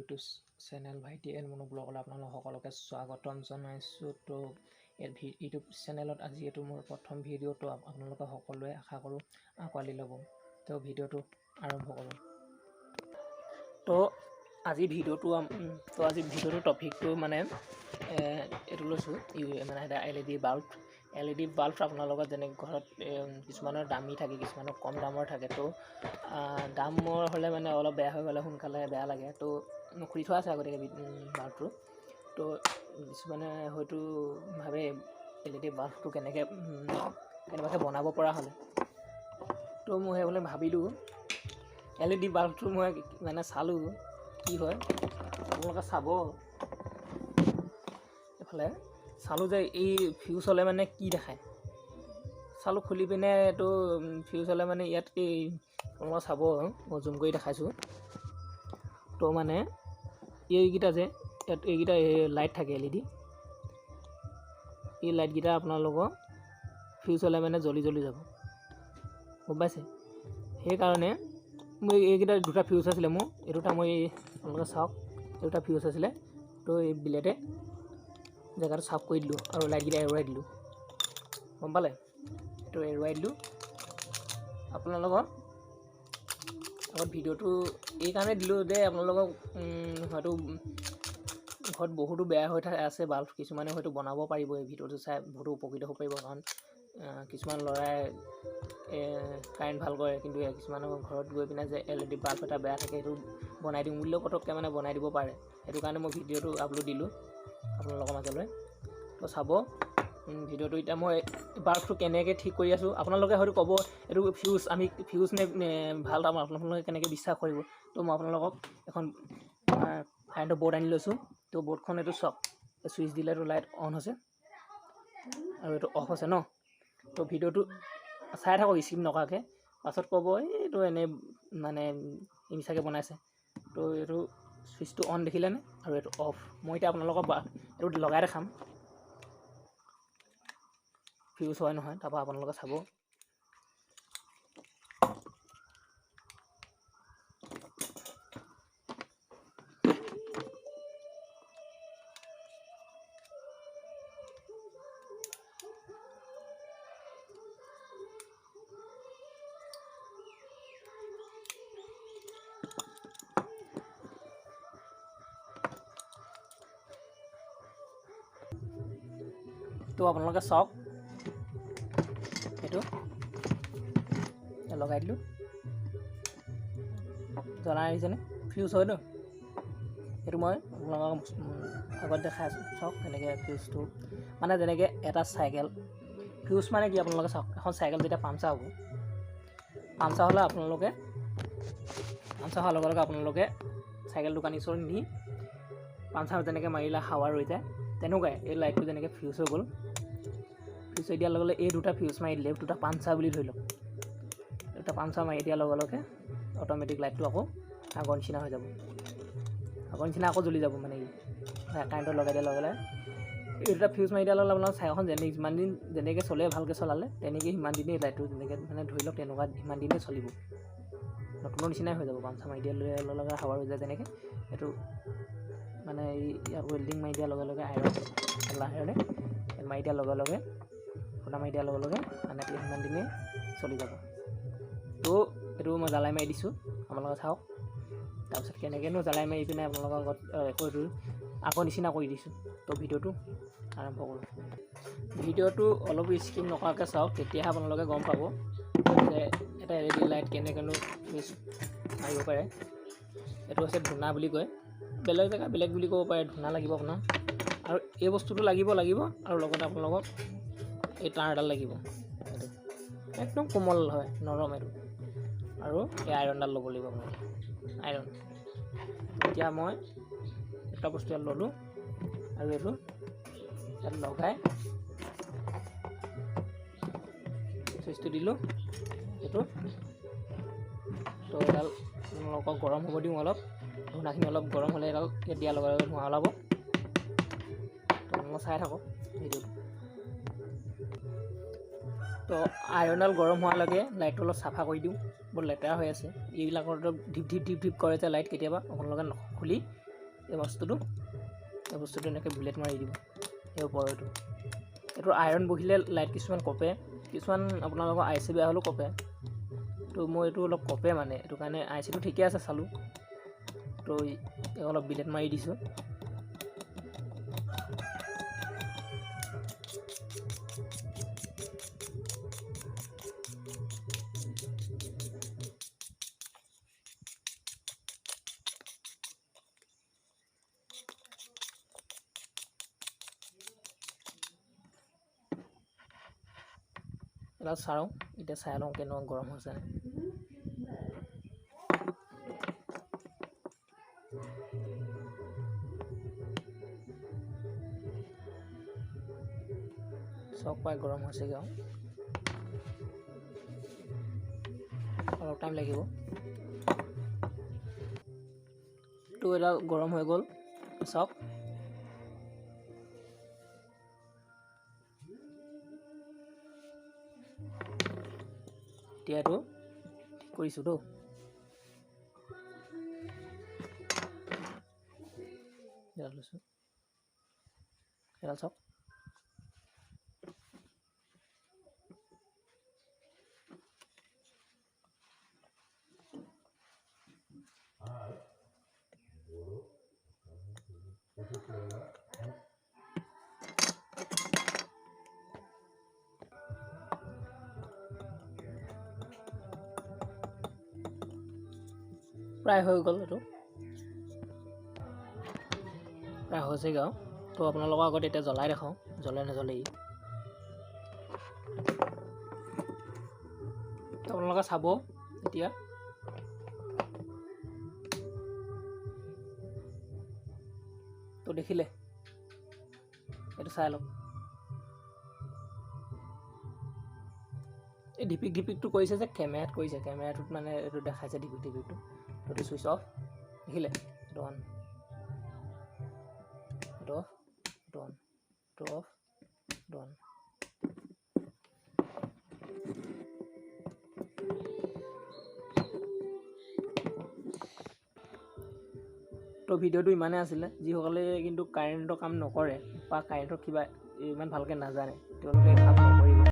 YouTube channel vaiti&munu ব্লগলৈ আপোনালোক সকলোকে স্বাগতম জনাইছোঁ। তো ইউটিউব চেনেলত আজি এইটো মোৰ প্ৰথম ভিডিঅ', তো আপোনালোকে সকলোৱে আশা কৰোঁ আঁকোৱালি ল'ব। তো ভিডিঅ'টো আৰম্ভ কৰোঁ। তো আজি ভিডিঅ'টো টপিকটো মানে এইটো লৈছোঁ মানে LED বাল্ব। LED বাল্ব আপোনালোকৰ যেনেকৈ ঘৰত কিছুমানৰ দামী থাকে, কিছুমানৰ কম দামৰ থাকে। তো দামৰ হ'লে মানে অলপ বেয়া হৈ গ'লে সোনকালে বেয়া লাগে। তো খুলি থোৱা আছে আগতীয়াকৈ বাল্বটো। তো কিছুমানে হয়তো ভাবে LED বাল্বটো কেনেবাকৈ বনাব পৰা হ'লে। তো মই সেইবুলি ভাবিলোঁ LED বাল্বটো মই মানে চালোঁ কি হয়। আপোনালোকে চাব, এইফালে চালোঁ যে এই ফিউজ হ'লে মানে কি দেখায়। চালোঁ খুলি পিনে এইটো ফিউজ হ'লে মানে ইয়াত এই আপোনালোকে চাব, মই জুম কৰি দেখাইছোঁ। তো মানে এইকেইটা যে ইয়াত এইকেইটা লাইট থাকে LED, এই লাইটকেইটা আপোনালোকৰ ফিউজ হ'লে মানে জ্বলি যাব, গম পাইছে। সেইকাৰণে মই এইকেইটা দুটা ফিউজ আছিলে মোৰ, এই দুটা মই আপোনালোকে চাওক, এই দুটা ফিউজ আছিলে। তো এই বিলেটে জেগাটো চাফ কৰি দিলোঁ আৰু লাইটকেইটা এৰুৱাই দিলোঁ, গম পালে। এইটো এৰুৱাই দিলোঁ। আপোনালোকৰ আগত ভিডিঅ'টো এইকাৰণে দিলোঁ যে আপোনালোকক হয়তো ঘৰত বহুতো বেয়া হৈ আছে বাল্ব, কিছুমানে হয়তো বনাব পাৰিব, এই ভিডিঅ'টো চাই বহুতো উপকৃত হ'ব পাৰিব। কাৰণ কিছুমান ল'ৰাই কাৰেণ্ট ভাল কৰে, কিন্তু কিছুমানৰ ঘৰত গৈ পিনে যে LED বাল্ব এটা বেয়া থাকে, সেইটো বনাই দিম বুলিলেও পটককৈ মানে বনাই দিব পাৰে। সেইটো কাৰণে মই ভিডিঅ'টো আপলোড দিলোঁ আপোনালোকৰ মাজলৈ। তো চাব ভিডিঅ'টো। এতিয়া মই বাল্বটো কেনেকৈ ঠিক কৰি আছোঁ, আপোনালোকে হয়তো ক'ব এইটো ফিউজ নে ভাল দাম, আপোনালোকে কেনেকৈ বিশ্বাস কৰিব। তো মই আপোনালোকক এখন কাৰেণ্টৰ বৰ্ড আনি লৈছোঁ। তো বৰ্ডখন এইটো চাওক, চুইচ দিলেতো লাইট অন হৈছে আৰু এইটো অফ হৈছে ন। তো ভিডিঅ'টো চাই থাকক স্কিপ নকৰাকৈ, পাছত ক'ব এইটো এনেই মানে মিছাকৈ বনাইছে। তো এইটো চুইচটো অন দেখিলেনে, আৰু এইটো অফ। মই এতিয়া আপোনালোকক এইটো লগাই দেখাম ফিউজ হয় নহয়, তাৰপৰা আপোনালোকে চাব। তো আপোনালোকে চাওক, এইটো লগাই দিলোঁ, জ্বলাই আহিছেনে, ফিউজ হয় ন। সেইটো মই আপোনালোকক আগত দেখাই আছোঁ। চাওক কেনেকৈ ফিউজটো মানে যেনেকৈ এটা চাইকেল ফিউজ মানে কি, আপোনালোকে চাওক এখন চাইকেল যেতিয়া পামচাৰ হ'ব, পামচাৰ হ'লে পামচাৰ হোৱাৰ লগে লগে আপোনালোকে চাইকেল দোকানী ওচৰত নি পামচাৰ যেনেকৈ মাৰিলে হাৱা ৰৈ যায়, তেনেকুৱাই এই লাইটটো যেনেকৈ ফিউজ হৈ গ'ল, ফিউজ হৈ দিয়াৰ লগে লগে এই দুটা ফিউজ মাৰি দিলে, দুটা পামচাৰ বুলি ধৰি লওক, দুটা পামচাৰ মাৰি দিয়াৰ লগে লগে অট'মেটিক লাইটটো আকৌ আগৰ নিচিনা হৈ যাব, আগৰ নিচিনা আকৌ জ্বলি যাব। মানে কাৰেণ্টত লগাই দিয়াৰ লগে লগে এই দুটা ফিউজ মাৰি দিয়াৰ লগে লগে আপোনাৰ চাইকেলখন যিমান দিন যেনেকৈ চলে, ভালকৈ চলালে তেনেকৈ সিমান দিনেই লাইটটো যেনেকৈ মানে ধৰি লওক তেনেকুৱা সিমান দিনেই চলিব, নতুনৰ নিচিনাই হৈ যাব। পামচাৰ মাৰি দিয়াৰ লগে লগে হাৱা হৈ যায় যেনেকৈ, এইটো মানে ইয়াত ৱেল্ডিং মাৰি দিয়াৰ লগে লগে আইৰণে মাৰি দিয়াৰ লগে লগে খুন্দা মাৰি দিয়াৰ লগে লগে মানে সিমান দিনেই চলি যাব। তো এইটো মই জ্বালাই মাৰি দিছোঁ, আপোনালোকে চাওক। তাৰপিছত কেনেকৈনো জ্বালাই মাৰি পিনে আপোনালোকৰ আগত এইটো আগৰ নিচিনা কৰি দিছোঁ। তো ভিডিঅ'টো আৰম্ভ কৰোঁ। ভিডিঅ'টো অলপ স্কিপ নকৰাকৈ চাওক, তেতিয়াহে আপোনালোকে গম পাব যে এটা LED লাইট কেনেকৈনো ফিউজ মাৰিব পাৰে। এইটো হৈছে ধূনা বুলি কয়, বেলেগ জেগা বেলেগ বুলি ক'ব পাৰে। ধূনা লাগিব আপোনাৰ, আৰু এই বস্তুটো লাগিব আৰু লগতে আপোনালোকক এই তাঁৰ এডাল লাগিব, এইটো একদম কোমল হয়, নৰম এইটো। আৰু এই আইৰণডাল ল'ব লাগিব আপোনালোকে, আইৰণ। এতিয়া মই এটা বস্তু ইয়াত ল'লোঁ আৰু এইটো ইয়াত লগাই চুইচটো দিলোঁ, এইটো তো এডাল আপোনালোকক গৰম হ'ব দিওঁ অলপ, ধূনাখিনি অলপ গৰম হ'লে এডাল ইয়াত দিয়াৰ লগে লগে ধোঁৱা ওলাব। তো আপোনালোকে চাই থাকক ভিডিঅ'টো। তো আইৰণডাল গৰম হোৱালৈকে লাইটটো অলপ চাফা কৰি দিওঁ, বৰ লেতেৰা হৈ আছে। এইবিলাকৰ ঢিপ ঢিপ কৰে যে লাইট, কেতিয়াবা আপোনালোকে খুলি এই বস্তুটো এনেকৈ বুলেট মাৰি দিব এই ওপৰতো। এইটো আইৰণ বহিলে লাইট কিছুমান কপে, কিছুমান আপোনালোকৰ আই চি বেয়া হ'লেও কপে। তো মই এইটো অলপ কপে মানে, এইটো কাৰণে আই চিটো ঠিকে আছে চালোঁ, তো অলপ বুলেট মাৰি দিছোঁ। এডাল চাওঁ, এতিয়া চাই লওঁ কেনেকুৱা গৰম হৈছে। চক পাই গৰম হৈছেগৈ আৰু অলপ টাইম লাগিব। তো এডাল গৰম হৈ গ'ল, চাওক। এতিয়াতো ঠিক কৰিছোঁ তো। এডাল লৈছোঁ, এডাল চাওক। প্ৰায় হৈ গ'ল, এইটো প্ৰায় হৈছেগৈ আৰু। তো আপোনালোকৰ আগত এতিয়া জ্বলাই দেখাওঁ, জ্বলে নজ্বলে ই। তো আপোনালোকে চাব এতিয়া। তো দেখিলে, এইটো চাই লওক। এই ঢিপিকটো কৰিছে যে কেমেৰাত কৰিছে, কেমেৰাটোত মানে এইটো দেখাইছে ঢিপিকটো। এইটো ছুইচ অফ, দেখিলে? এইটো অন, এইটো অফ, এইটো অন, এইটো অফ, এইটো অন। তো ভিডিঅ'টো ইমানেই আছিলে। যিসকলে কিন্তু কাৰেণ্টৰ কাম নকৰে বা কাৰেণ্টৰ কিবা ইমান ভালকৈ নাজানে, তেওঁলোকে